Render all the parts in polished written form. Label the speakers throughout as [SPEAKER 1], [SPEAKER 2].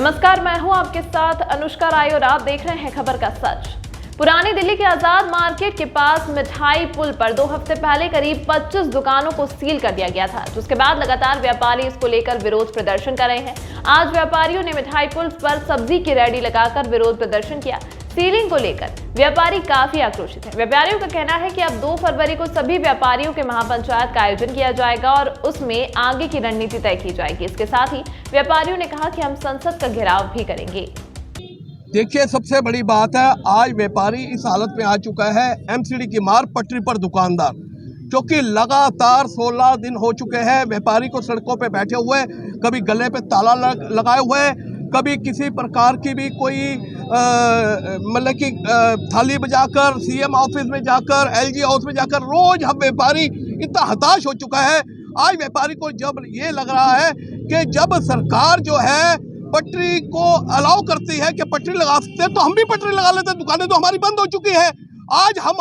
[SPEAKER 1] नमस्कार, मैं हूं आपके साथ अनुष्का राय और आप देख रहे हैं खबर का सच। पुरानी दिल्ली के आजाद मार्केट के पास मिठाई पुल पर 2 हफ्ते पहले करीब 25 दुकानों को सील कर दिया गया था, जिसके बाद लगातार व्यापारी इसको लेकर विरोध प्रदर्शन कर रहे हैं। आज व्यापारियों ने मिठाई पुल पर सब्जी की रेहड़ी लगाकर विरोध प्रदर्शन किया। सीलिंग को लेकर व्यापारी काफी आक्रोशित हैं। व्यापारियों का कहना है कि अब 2 फरवरी को सभी व्यापारियों के महापंचायत का आयोजन किया जाएगा और उसमें आगे की रणनीति तय की जाएगी। इसके साथ ही व्यापारियों ने कहा कि हम संसद का घेराव भी करेंगे।
[SPEAKER 2] देखिए, सबसे बड़ी बात है, आज व्यापारी इस हालत में आ चुका है, एमसीडी की मार पटरी पर दुकानदार, क्योंकि लगातार 16 दिन हो चुके हैं व्यापारी को सड़कों पे बैठे हुए, कभी गले पे ताला लगाए हुए, कभी किसी प्रकार की भी कोई मतलब कि थाली बजाकर सीएम ऑफिस में जाकर, एलजी हाउस में जाकर, रोज हम व्यापारी इतना हताश हो चुका है। आज व्यापारी को जब ये लग रहा है कि जब सरकार जो है पटरी को अलाउ करती है कि पटरी लगा सकते हैं, तो हम भी पटरी लगा लेते हैं। दुकानें तो हमारी बंद हो चुकी है। आज हम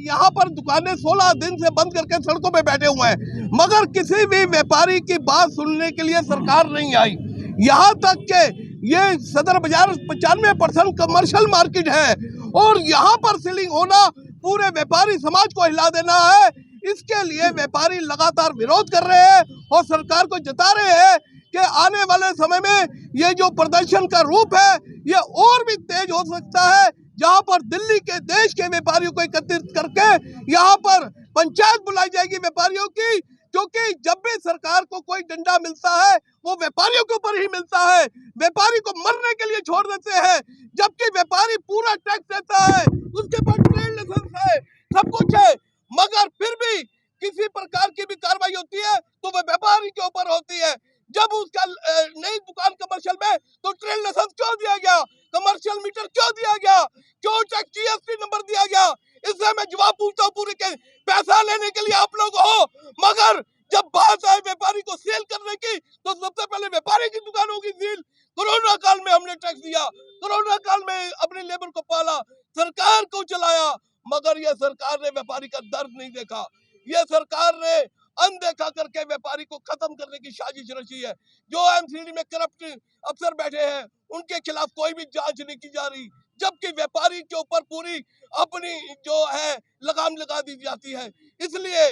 [SPEAKER 2] यहाँ पर दुकानें 16 दिन से बंद करके सड़कों पे बैठे हुए हैं, मगर किसी भी व्यापारी की बात सुनने के लिए सरकार नहीं आई। यहाँ तक कि ये सदर बाजार 95% कमर्शियल मार्केट है और यहाँ पर सीलिंग होना पूरे व्यापारी समाज को हिला देना है। इसके लिए व्यापारी लगातार विरोध कर रहे हैं और सरकार को जता रहे हैं कि आने वाले समय में ये जो प्रदर्शन का रूप है ये और भी तेज हो सकता है, जहां पर दिल्ली के देश के व्यापारियों को एकत्रित करके यहाँ पर पंचायत बुलाई जाएगी व्यापारियों की, क्योंकि जब भी सरकार को कोई डंडा मिलता है वो व्यापारियों के ऊपर ही मिलता है। व्यापारी को मरने के लिए छोड़ देते हैं, जबकि व्यापारी पूरा टैक्स देता है, उसके पास ट्रेड लाइसेंस है, सब कुछ है, मगर फिर भी किसी प्रकार की भी कार्रवाई होती है तो वह व्यापारी के ऊपर होती है। जब उसका नई दुकान कमर्शियल में, तो ट्रेड लाइसेंस क्यों दिया गया, कमर्शियल मीटर क्यों दिया गया, क्यों टैक्स जीएसटी नंबर दिया गया? इससे मैं जवाब पूछता हूँ, पूरे के पैसा लेने के लिए आप लोग हो, मगर जब बात आए व्यापारी को सेल करने की तो सबसे पहले व्यापारी की दुकान होगी सील। कोरोना काल में हमने टैक्स दिया, कोरोना काल में अपनी लेबर को पाला, सरकार को चलाया, मगर यह सरकार ने व्यापारी का दर्द नहीं देखा। यह सरकार ने अनदेखा करके व्यापारी को खत्म करने की साजिश रची है। जो एमसीडी में करप्ट अफसर बैठे हैं उनके खिलाफ कोई भी जांच नहीं की जा रही, जबकि व्यापारी के ऊपर पूरी अपनी जो है लगाम लगा दी जाती है। इसलिए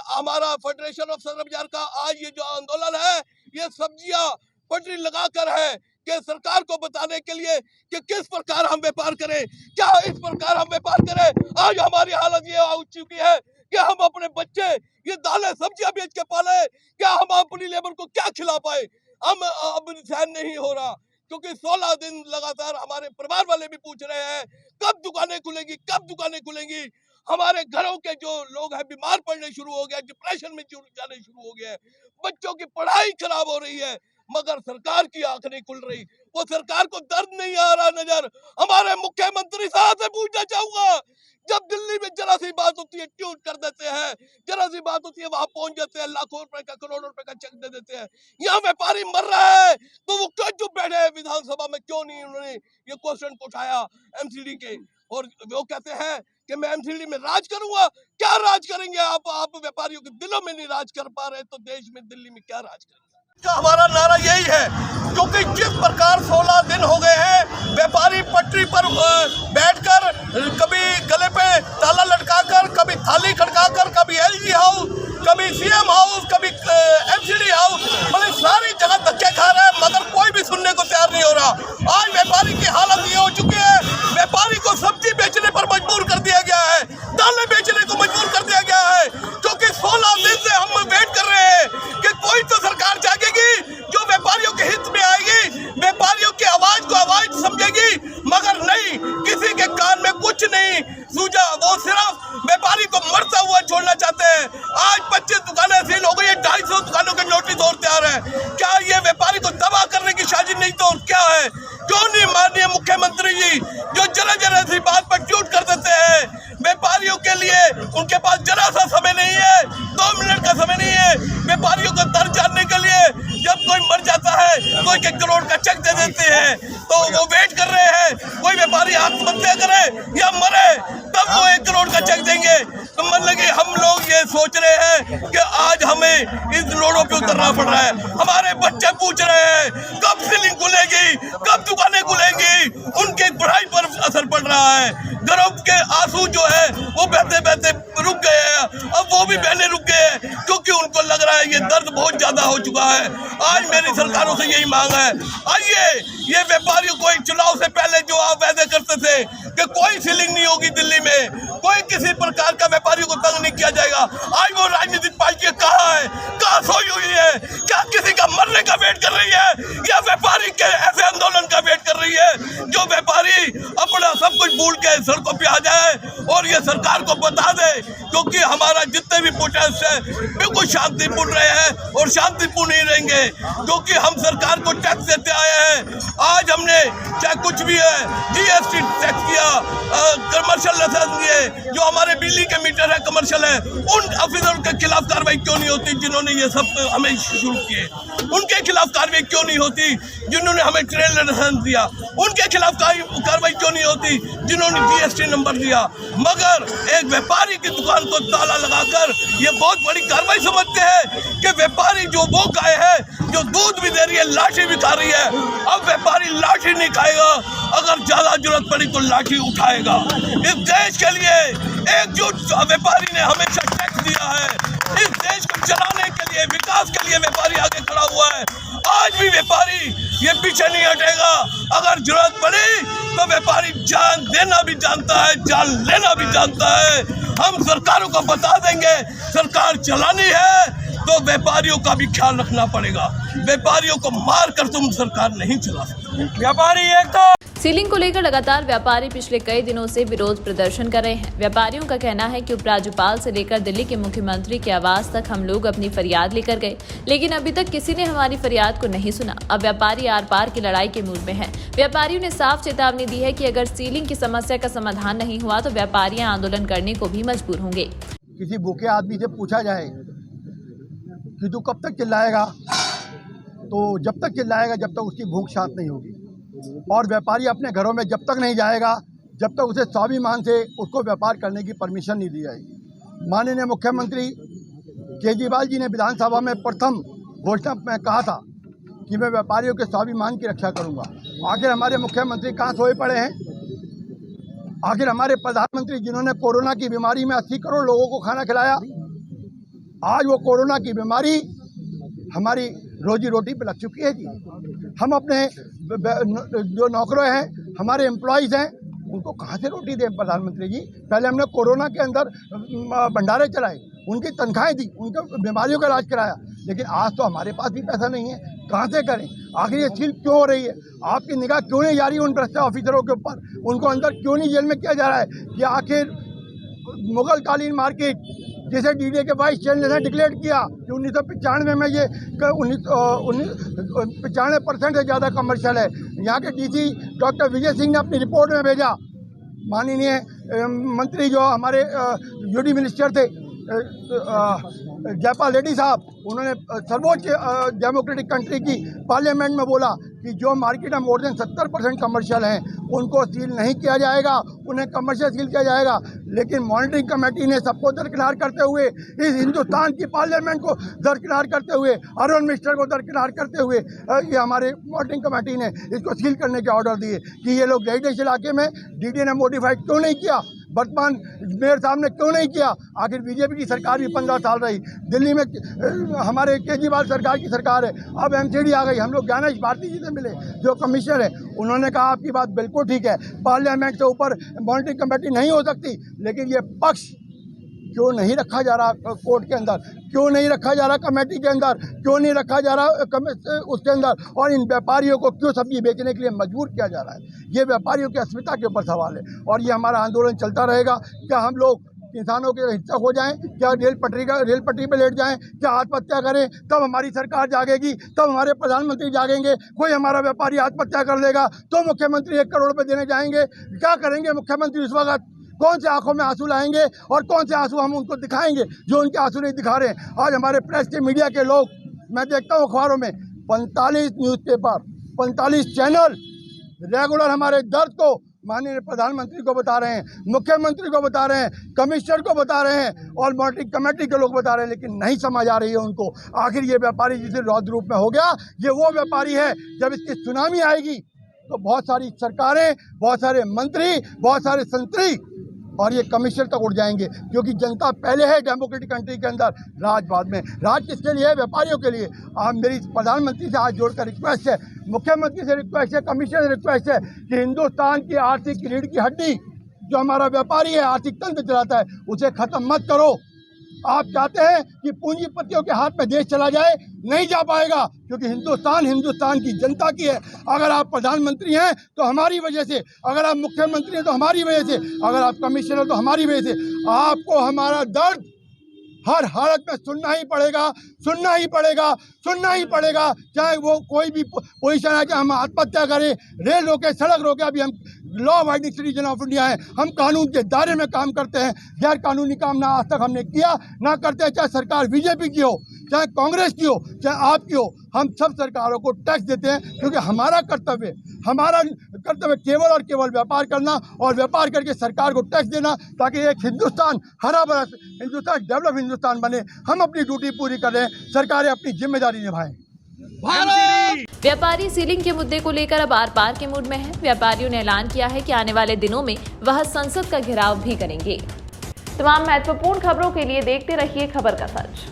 [SPEAKER 2] हमारा फेडरेशन ऑफ सदर बाजार का आज ये जो आंदोलन है, ये सब्जियां पटरी लगाकर है कि सरकार को बताने के लिए कि किस प्रकार हम व्यापार करें, क्या इस प्रकार हम व्यापार करें। आज हमारी हालत ये हो चुकी है कि हम अपने बच्चे ये दालें सब्जियां बेच के पाले, क्या हम अपनी लेबर को क्या खिला पाए? हम अब सहन नहीं हो रहा, क्योंकि 16 दिन लगातार हमारे परिवार वाले भी पूछ रहे हैं कब दुकानें खुलेंगी, कब दुकानें खुलेंगी। हमारे घरों के जो लोग हैं बीमार पड़ने शुरू हो गए, डिप्रेशन में जाने शुरू हो गए, बच्चों की पढ़ाई खराब हो रही है, मगर सरकार की आंख नहीं खुल रही। वो सरकार को दर्द नहीं आ रहा नजर। हमारे मुख्यमंत्री साहब से पूछना चाहूंगा, जब दिल्ली में जरा सी बात होती है ट्यूट कर देते हैं, जरा सी बात होती है वहां पहुंच जाते हैं, लाखों रुपए का, करोड़ों रुपए का चेक दे देते हैं। यहाँ व्यापारी मर रहा है तो वो क्यों चुप बैठे हैं? विधानसभा में क्यों नहीं उन्होंने ये क्वेश्चन उठाया एमसीडी के? और वो कहते हैं कि मैं एमसीडी में राज करूंगा। क्या राज करेंगे आप व्यापारियों के दिलों में नहीं राज कर पा रहे तो देश में, दिल्ली में क्या राज करेंगे? हमारा नारा यही है, क्योंकि जिस प्रकार 16 दिन हो गए हैं व्यापारी पटरी पर बैठकर, कभी गले पे ताला लटकाकर, कभी थाली खड़काकर, कभी एलजी हाउस, कभी सीएम हाउस, कभी एमसीडी हाउस, मतलब सारी जगह धक्के खा रहे हैं, मगर कोई भी सुनने को तैयार नहीं हो रहा। आज व्यापारी की हालत ये हो चुकी है, व्यापारी को सब्जी बेचने पर मजबूर कर दिया गया है, दालें बेचने को मजबूर कर दिया गया है, क्योंकि 16 दिन से हम वेट कर रहे हैं कि कोई तो सरकार जागेगी जो व्यापारियों के हित में आएगी, व्यापारियों की आवाज को आवाज समझेगी, मगर नहीं, किसी के कान में कुछ नहीं सूझा। वो सिर्फ व्यापारी को मरता हुआ छोड़ना चाहते हैं। आज 25 दुकानें सील हो गई है, 250 दुकानों के नोटिस और तैयार है। क्या ये व्यापारी को तबाह करने की साजिश नहीं तो और क्या है? क्यों नहीं माननीय मुख्यमंत्री जी जो जरा जरा सी बात पर ट्यूट कर देते हैं? व्यापारियों के लिए उनके पास जरा सा समय नहीं है, 2 मिनट का समय नहीं है व्यापारियों का दर्द जानने के लिए। जब कोई मर जाता है उनको 1-1 करोड़ का चेक दे देते हैं, तो वो वेट कर रहे हैं कोई व्यापारी आत्महत्या करे या मरे तब वो 1 करोड़ का चेक देंगे। तो मतलब कि हम लोग ये सोच रहे हैं कि आज हमें इस रोडों पे उतरना पड़ रहा है। हमारे बच्चे पूछ रहे हैं कब सीलिंग खुलेगी, कब दुकानें खुलेंगी, उनके पढ़ाई पर असर पड़ रहा है। घरों के आंसू जो है वो बहते बहते रुक गए हैं, अब वो भी बहने रुक गए हैं क्योंकि उनको लग रहा है ये दर्द बहुत ज्यादा हो चुका है। आज मेरी सरकारों से यही मांग है, आइए ये व्यापारियों को चुनाव से पहले जो आप वादे करते थे कि कोई सीलिंग नहीं होगी दिल्ली में, कोई किसी प्रकार का व्यापारियों को तंग नहीं किया जाएगा, आज वो राजनीतिक पार्टी कहाँ है, कहाँ सोई हुई है? क्या किसी का मरने का वेट कर रही है या व्यापारी के ऐसे आंदोलन का वेट कर रही है जो व्यापारी अपना सब कुछ भूल के सड़कों पे आ जाए और ये सरकार को बता दे? क्योंकि हमारा जितने भी प्रोटेस्ट है बिल्कुल शांतिपूर्ण रहे हैं और शांतिपूर्ण ही रहेंगे, क्योंकि हम सरकार को टैक्स देते आए हैं। आज हमने चाहे कुछ भी है GST टैक्स किया, कमर्शियल लाइसेंस दिए, जो हमारे बिजली के मीटर है कमर्शियल है, उन ऑफिसरों के खिलाफ कार्रवाई क्यों नहीं होती जिन्होंने ये सब हमें शुरू किए? उनके खिलाफ कार्रवाई क्यों नहीं होती जिन्होंने हमें ट्रेड लाइसेंस दिया? उनके खिलाफ कार्रवाई क्यों नहीं होती जिन्होंने GST नंबर दिया? मगर एक व्यापारी की दुकान को ताला लगाकर ये बहुत बड़ी कार्रवाई समझते हैं कि व्यापारी जो वो गाय है जो दूध भी दे रही है, लाठी भी खा रही है, अब व्यापारी लाठी नहीं खाएगा, अगर ज्यादा जरूरत पड़ी तो लाठी उठाएगा। इस देश के लिए एकजुट व्यापारी ने हमेशा टैक्स दिया है, इस देश को चलाने के लिए, विकास के लिए व्यापारी आगे खड़ा हुआ है। आज भी व्यापारी ये पीछे नहीं हटेगा, अगर जरूरत पड़ी तो व्यापारी जान देना भी जानता है, जान लेना भी जानता है। हम सरकारों को बता देंगे सरकार चलानी है तो व्यापारियों का भी ख्याल रखना पड़ेगा, व्यापारियों को मार कर तुम सरकार नहीं चला सकते। व्यापारी एक तो
[SPEAKER 1] सीलिंग को लेकर लगातार व्यापारी पिछले कई दिनों से विरोध प्रदर्शन कर रहे हैं। व्यापारियों का कहना है कि उपराज्यपाल से लेकर दिल्ली के मुख्यमंत्री के आवास तक हम लोग अपनी फरियाद लेकर गए, लेकिन अभी तक किसी ने हमारी फरियाद को नहीं सुना। अब व्यापारी आर पार की लड़ाई के मूड में है। व्यापारियों ने साफ चेतावनी दी है कि अगर सीलिंग की समस्या का समाधान नहीं हुआ तो व्यापारियां आंदोलन करने को भी मजबूर होंगे।
[SPEAKER 3] किसी भूखे आदमी से पूछा जाए कि तू कब तक चिल्लाएगा, तो जब तक चिल्लाएगा जब तक उसकी भूख शांत नहीं होगी। और व्यापारी अपने घरों में जब तक नहीं जाएगा जब तक उसे स्वाभिमान से उसको व्यापार करने की परमिशन नहीं दी जाएगी। माननीय मुख्यमंत्री केजरीवाल जी ने विधानसभा में प्रथम घोषणा में कहा था कि मैं व्यापारियों के स्वाभिमान की रक्षा करूंगा। आखिर हमारे मुख्यमंत्री कहाँ सोए पड़े हैं? आखिर हमारे प्रधानमंत्री जिन्होंने कोरोना की बीमारी में 80 करोड़ लोगों को खाना खिलाया, आज वो कोरोना की बीमारी हमारी रोजी रोटी पे लग चुकी है जी। हम अपने जो नौकरों हैं, हमारे एम्प्लॉयज़ हैं, उनको कहाँ से रोटी दें प्रधानमंत्री जी? पहले हमने कोरोना के अंदर भंडारे चलाए, उनकी तनख्वाहें दी, उनके बीमारियों का इलाज कराया, लेकिन आज तो हमारे पास भी पैसा नहीं है, कहाँ से करें? आखिर ये चीज़ क्यों हो रही है? आपकी निगाह क्यों नहीं जा रही उन भ्रष्ट ऑफिसरों के ऊपर? उनको अंदर क्यों नहीं जेल में किया जा रहा है? कि आखिर मुगल कालीन मार्केट जिसे DDA के वाइस चेयरमैन ने डिक्लेयर किया कि 1995 में ये 95% से ज़्यादा कमर्शियल है। यहाँ के DC डॉक्टर विजय सिंह ने अपनी रिपोर्ट में भेजा, माननीय मंत्री जो हमारे UD मिनिस्टर थे जयपाल रेड्डी साहब, उन्होंने सर्वोच्च डेमोक्रेटिक कंट्री की पार्लियामेंट में बोला कि जो मार्केट में मोर देन 70% कमर्शियल हैं उनको सील नहीं किया जाएगा, उन्हें कमर्शियल सील किया जाएगा। लेकिन मॉनिटरिंग कमेटी ने सबको दरकिनार करते हुए, इस हिंदुस्तान की पार्लियामेंट को दरकिनार करते हुए, अरुण मिस्टर को दरकिनार करते हुए ये हमारे मॉनिटरिंग कमेटी ने इसको सील करने के ऑर्डर दिए कि ये लोग रेजिडेंशियल इलाके में DDA ने मॉडिफाइड क्यों नहीं किया, वर्तमान मेयर साहब ने क्यों नहीं किया? आखिर बीजेपी की सरकार भी 15 साल रही, दिल्ली में हमारे केजरीवाल सरकार की सरकार है, अब MCD आ गई। हम लोग ज्ञानेश भारती जी से मिले जो कमिश्नर है, उन्होंने कहा आपकी बात बिल्कुल ठीक है, पार्लियामेंट से ऊपर मॉनिटरिंग कमेटी नहीं हो सकती, लेकिन ये पक्ष क्यों नहीं रखा जा रहा कोर्ट के अंदर, क्यों नहीं रखा जा रहा कमेटी के अंदर, क्यों नहीं रखा जा रहा उसके अंदर, और इन व्यापारियों को क्यों सब्जी बेचने के लिए मजबूर किया जा रहा है? ये व्यापारियों की अस्मिता के ऊपर सवाल है और ये हमारा आंदोलन चलता रहेगा। क्या हम लोग किसानों के हिस्सा हो जाएं? क्या रेल पटरी पे लेट जाएं? क्या आत्महत्या करें? तब हमारी सरकार जागेगी, तब हमारे प्रधानमंत्री जागेंगे। कोई हमारा व्यापारी आत्महत्या कर लेगा तो मुख्यमंत्री 1 करोड़ रुपये देने जाएंगे। क्या करेंगे मुख्यमंत्री उस वक्त? कौन से आंखों में आंसू लाएंगे और कौन से आंसू हम उनको दिखाएंगे जो उनके आंसू नहीं दिखा रहे हैं? आज हमारे प्रेस के मीडिया के लोग, मैं देखता हूँ अखबारों में 45 न्यूज़पेपर, 45 चैनल रेगुलर हमारे दर्द को माननीय प्रधानमंत्री को बता रहे हैं, मुख्यमंत्री को बता रहे हैं, कमिश्नर को बता रहे हैं और मॉनिटरिंग कमेटी के लोग बता रहे हैं, लेकिन नहीं समझ आ रही है उनको। आखिर ये व्यापारी जिसे रौद्र रूप में हो गया, ये वो व्यापारी है जब इसकी सुनामी आएगी तो बहुत सारी सरकारें, बहुत सारे मंत्री, बहुत सारे संतरी और ये कमिश्नर तक उड़ जाएंगे, क्योंकि जनता पहले है डेमोक्रेटिक कंट्री के अंदर, राज बाद में। राज किसके लिए है? व्यापारियों के लिए। आप मेरी प्रधानमंत्री से हाथ जोड़कर रिक्वेस्ट है, मुख्यमंत्री से रिक्वेस्ट है, कमिश्नर से रिक्वेस्ट है कि हिंदुस्तान की आर्थिक रीढ़ की हड्डी जो हमारा व्यापारी है, आर्थिक तंत्र चलाता है, उसे खत्म मत करो। आप चाहते हैं कि पूंजीपतियों के हाथ में देश चला जाए, नहीं जा पाएगा, क्योंकि हिंदुस्तान की जनता की है। अगर आप प्रधानमंत्री हैं तो हमारी वजह से, अगर आप मुख्यमंत्री हैं तो हमारी वजह से, अगर आप कमिश्नर हो तो हमारी वजह से। आपको हमारा दर्द हर हालत में सुनना ही पड़ेगा, सुनना ही पड़ेगा, सुनना ही पड़ेगा, चाहे वो कोई भी पोजीशन है, चाहे हम आत्महत्या करें, रेल रोके, सड़क रोके। अभी हम law abiding citizen of India है, हम कानून के दायरे में काम करते हैं। गैर कानूनी काम ना आज तक हमने किया, ना करते हैं, चाहे सरकार बीजेपी की हो, चाहे कांग्रेस की हो, चाहे आपकी हो। हम सब सरकारों को टैक्स देते हैं, क्योंकि हमारा कर्तव्य केवल और केवल व्यापार करना और व्यापार करके सरकार को टैक्स देना, ताकि एक हिंदुस्तान हरा भरा हिंदुस्तान, डेवलप हिंदुस्तान बने। हम अपनी ड्यूटी पूरी कर रहे हैं, सरकारें अपनी जिम्मेदारी निभाएं।
[SPEAKER 1] व्यापारी सीलिंग के मुद्दे को लेकर अब आर पार के मूड में है। व्यापारियों ने ऐलान किया है कि आने वाले दिनों में वह संसद का घेराव भी करेंगे। तमाम महत्वपूर्ण खबरों के लिए देखते रहिए खबर का सच।